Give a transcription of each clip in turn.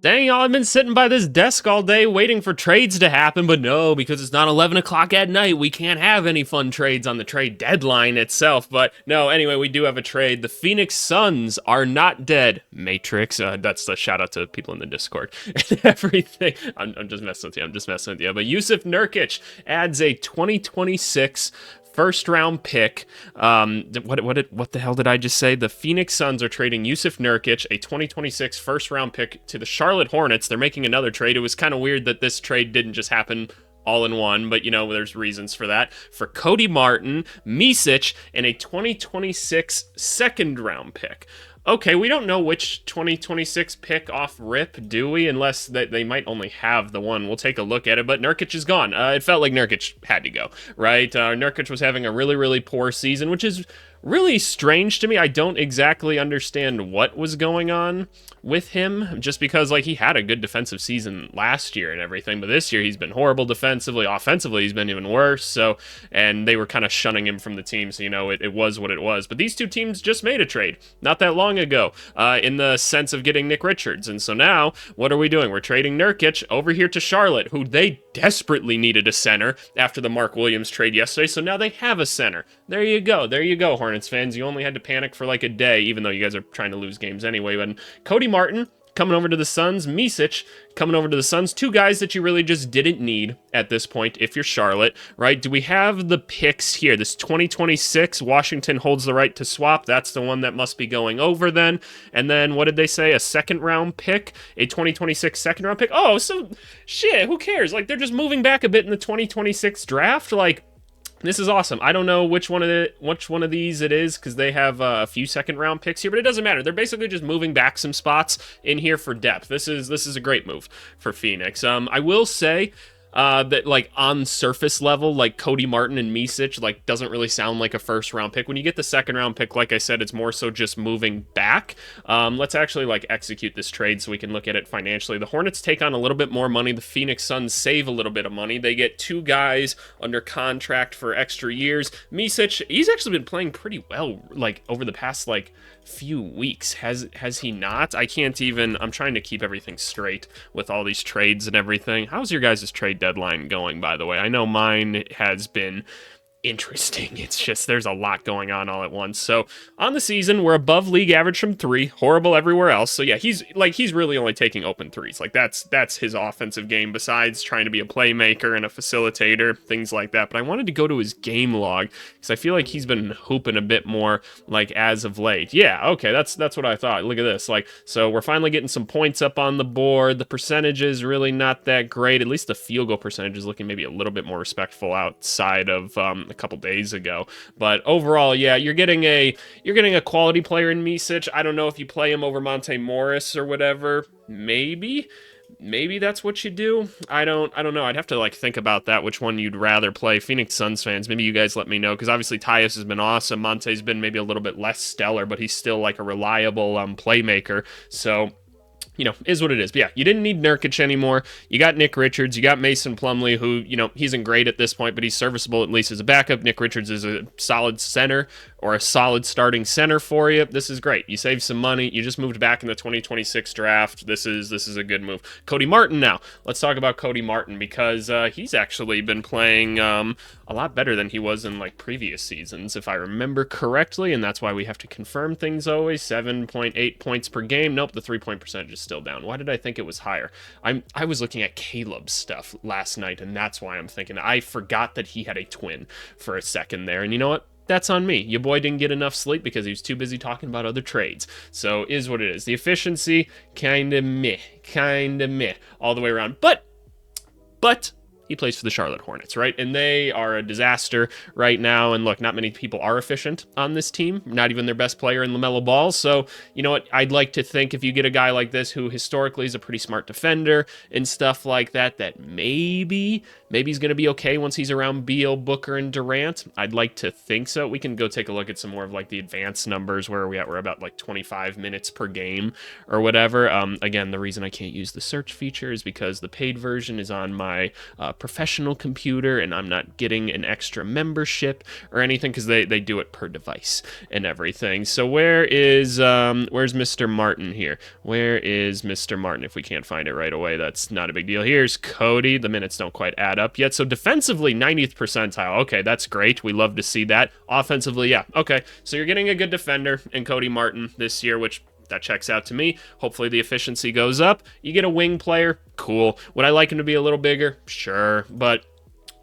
Dang, y'all, I've been sitting by this desk all day waiting for trades to happen, but no, because it's not 11 o'clock at night, we can't have any fun trades on the trade deadline itself. But no, anyway, we do have a trade. The Phoenix Suns are not dead. Matrix, that's the shout out to people in the Discord and everything. I'm just messing with you. I'm just messing with you. But Jusuf Nurkic adds a 2026 first round pick. What the hell did I just say? The Phoenix Suns are trading Jusuf Nurkic, a 2026 first round pick, to the Charlotte Hornets. They're making another trade. It was kind of weird that this trade didn't just happen all in one, but there's reasons for that. For Cody Martin, Nurkic, and a 2026 second round pick. Okay, we don't know which 2026 pick off rip, do we? Unless they might only have the one. We'll take a look at it, but Nurkic is gone. It felt like Nurkic had to go, right? Nurkic was having a really, really poor season, which is really strange to me. I don't exactly understand what was going on with him, just because he had a good defensive season last year and everything, but this year he's been horrible defensively. Offensively, he's been even worse. So, and they were kind of shunning him from the team, so it was what it was. But these two teams just made a trade not that long ago, in the sense of getting Nick Richards, and so now what are we doing? We're trading Nurkic over here to Charlotte, who they desperately needed a center after the Mark Williams trade yesterday. So now they have a center. There you go, Hornets fans. You only had to panic for a day, even though you guys are trying to lose games anyway. But Cody Martin coming over to the Suns, Nurkic coming over to the Suns, two guys that you really just didn't need at this point if you're Charlotte, right? Do we have the picks here? This 2026, Washington holds the right to swap. That's the one that must be going over then. And then what did they say? A second round pick, a 2026 second round pick. Oh, so shit, who cares? They're just moving back a bit in the 2026 draft. This is awesome. I don't know which one of these it is, because they have a few second round picks here, but it doesn't matter. They're basically just moving back some spots in here for depth. This is a great move for Phoenix. I will say that on surface level, Cody Martin and Nurkic doesn't really sound like a first round pick. When you get the second round pick, like I said, it's more so just moving back. Let's actually execute this trade so we can look at it financially. The Hornets take on a little bit more money. The Phoenix Suns save a little bit of money. They get two guys under contract for extra years. Nurkic, he's actually been playing pretty well over the past few weeks. Has he not? I can't even. I'm trying to keep everything straight with all these trades and everything. How's your guys' trade deadline going, by the way? I know mine has been interesting. It's just there's a lot going on all at once. So on the season, we're above league average from three, horrible everywhere else. So yeah, he's really only taking open threes. That's his offensive game, besides trying to be a playmaker and a facilitator, things like that. But I wanted to go to his game log because I feel like he's been hooping a bit more as of late. Yeah, okay, that's what I thought. Look at this. So we're finally getting some points up on the board. The percentage is really not that great. At least the field goal percentage is looking maybe a little bit more respectful outside of a couple days ago. But overall, yeah, you're getting a quality player in Nurkic. I don't know if you play him over Monte Morris or whatever. Maybe that's what you do. I don't know. I'd have to think about that, which one you'd rather play. Phoenix Suns fans, maybe you guys let me know, because obviously Tyus has been awesome. Monte's been maybe a little bit less stellar, but he's still a reliable playmaker. So is what it is. But yeah, you didn't need Nurkic anymore. You got Nick Richards. You got Mason Plumlee, who, he isn't great at this point, but he's serviceable at least as a backup. Nick Richards is a solid center, or a solid starting center for you. This is great. You saved some money. You just moved back in the 2026 draft. This is a good move. Cody Martin now. Let's talk about Cody Martin, because he's actually been playing a lot better than he was in previous seasons, if I remember correctly, and that's why we have to confirm things always. 7.8 points per game. Nope, the 3-point percentage is still down. Why did I think it was higher? I was looking at Caleb's stuff last night, and that's why I'm thinking. I forgot that he had a twin for a second there, and you know what? That's on me. Your boy didn't get enough sleep because he was too busy talking about other trades. So is what it is. The efficiency, kind of meh all the way around. But he plays for the Charlotte Hornets, right? And they are a disaster right now. And look, not many people are efficient on this team, not even their best player in LaMelo Ball. So, you know what? I'd like to think if you get a guy like this who historically is a pretty smart defender and stuff like that, that maybe he's going to be okay once he's around Beal, Booker, and Durant. I'd like to think so. We can go take a look at some more of the advanced numbers. Where are we at? We're about 25 minutes per game or whatever. Again, the reason I can't use the search feature is because the paid version is on my professional computer and I'm not getting an extra membership or anything, because they do it per device and everything. So where's Mr. Martin here? Where is Mr. Martin? If we can't find it right away, that's not a big deal. Here's Cody. The minutes don't quite add up yet. So defensively, 90th percentile. Okay, that's great. We love to see that. Offensively, yeah. Okay, so you're getting a good defender in Cody Martin this year, which that checks out to me. Hopefully the efficiency goes up. You get a wing player. Cool. Would I like him to be a little bigger? Sure. But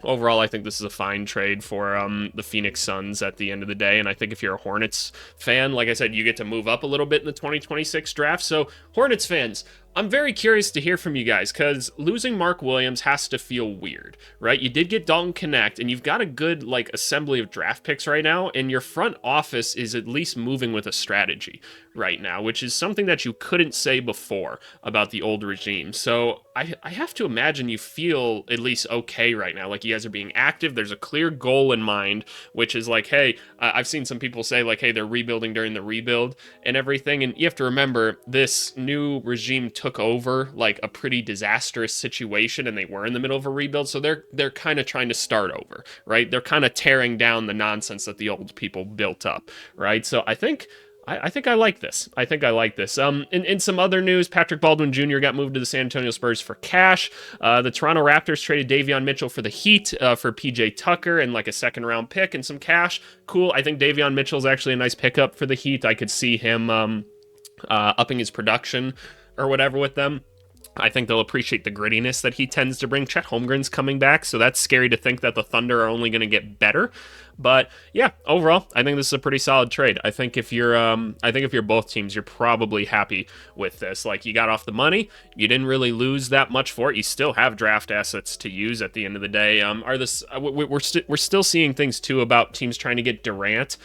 overall, I think this is a fine trade for the Phoenix Suns at the end of the day. And I think if you're a Hornets fan, like I said, you get to move up a little bit in the 2026 draft. So Hornets fans, I'm very curious to hear from you guys, because losing Mark Williams has to feel weird, right? You did get Dalton Connect, and you've got a good like assembly of draft picks right now, and your front office is at least moving with a strategy right now, which is something that you couldn't say before about the old regime. So I have to imagine you feel at least okay right now. Like, you guys are being active. There's a clear goal in mind, which is like, hey, I've seen some people say like, hey, they're rebuilding during the rebuild and everything. And you have to remember, this new regime took over like a pretty disastrous situation, and they were in the middle of a rebuild. So they're kind of trying to start over, right? They're kind of tearing down the nonsense that the old people built up, right? So I think I like this. I think I like this. In some other news, Patrick Baldwin Jr. got moved to the San Antonio Spurs for cash. The Toronto Raptors traded Davion Mitchell for the Heat for PJ Tucker and like a second-round pick and some cash. Cool. I think Davion Mitchell's actually a nice pickup for the Heat. I could see him upping his production or whatever with them. I think they'll appreciate the grittiness that he tends to bring. Chet Holmgren's coming back, so that's scary to think that the Thunder are only going to get better. But yeah, overall, I think this is a pretty solid trade. I think if you're both teams, you're probably happy with this. Like, you got off the money, you didn't really lose that much for it. You still have draft assets to use at the end of the day. We're still seeing things too about teams trying to get Durant.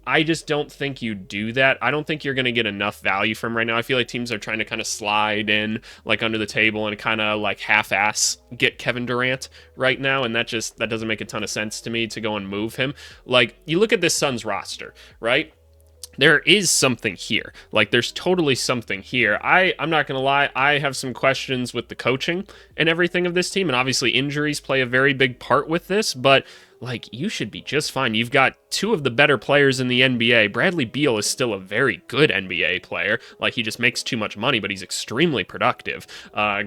I just don't think you do that. I don't think you're going to get enough value from right now. I feel like teams are trying to kind of slide in like under the table and kind of like half-ass get Kevin Durant right now, and that doesn't make a ton of sense to me to go and move him. Like, you look at this Suns roster, right? There is something here. Like, there's totally something here. I'm not going to lie. I have some questions with the coaching and everything of this team, and obviously injuries play a very big part with this, but like, you should be just fine. You've got two of the better players in the NBA. Bradley Beal is still a very good NBA player. Like, he just makes too much money, but he's extremely productive.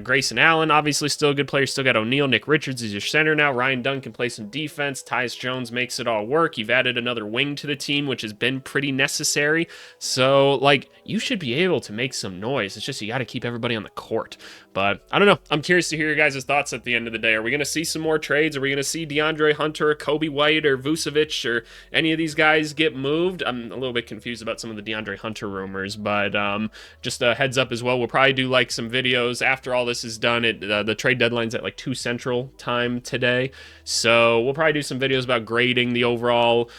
Grayson Allen, obviously still a good player. Still got O'Neal. Nick Richards is your center now. Ryan Dunn can play some defense. Tyus Jones makes it all work. You've added another wing to the team, which has been pretty necessary. So, like, you should be able to make some noise. It's just you got to keep everybody on the court. But I don't know. I'm curious to hear your guys' thoughts at the end of the day. Are we going to see some more trades? Are we going to see DeAndre Hunter, or Kobe White, or Vucevic, or any of these guys get moved? I'm a little bit confused about some of the DeAndre Hunter rumors, but just a heads up as well. We'll probably do like some videos after all this is done. The trade deadline's at like 2 Central time today. So we'll probably do some videos about grading the overall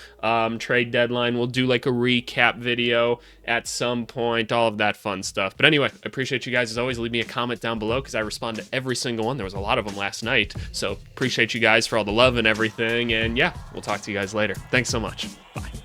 trade deadline. We'll do like a recap video at some point, all of that fun stuff. But anyway, I appreciate you guys as always. Leave me a comment down below because I respond to every single one. There was a lot of them last night. So appreciate you guys for all the love and everything. And yeah, we'll talk to you guys later. Thanks so much. Bye.